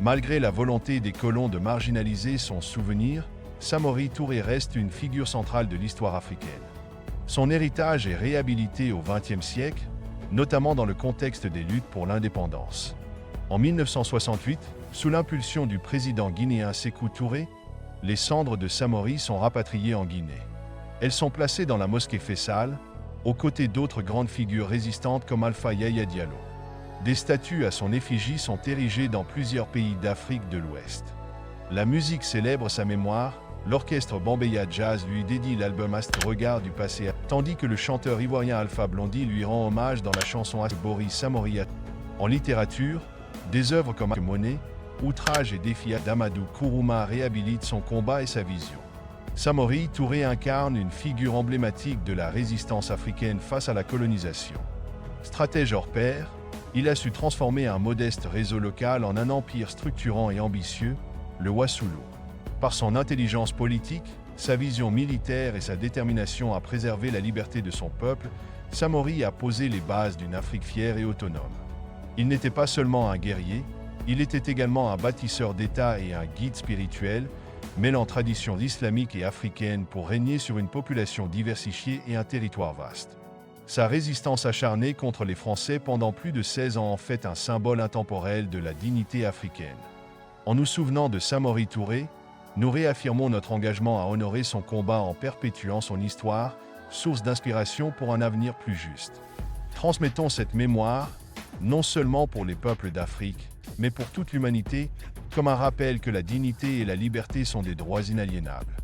Malgré la volonté des colons de marginaliser son souvenir, Samori Touré reste une figure centrale de l'histoire africaine. Son héritage est réhabilité au XXe siècle, notamment dans le contexte des luttes pour l'indépendance. En 1968, sous l'impulsion du président guinéen Sékou Touré, les cendres de Samori sont rapatriées en Guinée. Elles sont placées dans la mosquée Fessal, aux côtés d'autres grandes figures résistantes comme Alpha Yaya Diallo. Des statues à son effigie sont érigées dans plusieurs pays d'Afrique de l'Ouest. La musique célèbre sa mémoire, l'orchestre Bambeya Jazz lui dédie l'album Astre Regard du passé, tandis que le chanteur ivoirien Alpha Blondy lui rend hommage dans la chanson Boris Samori. En littérature, des œuvres comme Monet, Outrage et Défi d'Amadou Kourouma réhabilitent son combat et sa vision. Samori Touré incarne une figure emblématique de la résistance africaine face à la colonisation. Stratège hors pair, il a su transformer un modeste réseau local en un empire structurant et ambitieux, le Wassoulou. Par son intelligence politique, sa vision militaire et sa détermination à préserver la liberté de son peuple, Samori a posé les bases d'une Afrique fière et autonome. Il n'était pas seulement un guerrier, il était également un bâtisseur d'État et un guide spirituel, mêlant traditions islamiques et africaines pour régner sur une population diversifiée et un territoire vaste. Sa résistance acharnée contre les Français pendant plus de 16 ans en fait un symbole intemporel de la dignité africaine. En nous souvenant de Samori Touré, nous réaffirmons notre engagement à honorer son combat en perpétuant son histoire, source d'inspiration pour un avenir plus juste. Transmettons cette mémoire, non seulement pour les peuples d'Afrique, mais pour toute l'humanité, comme un rappel que la dignité et la liberté sont des droits inaliénables.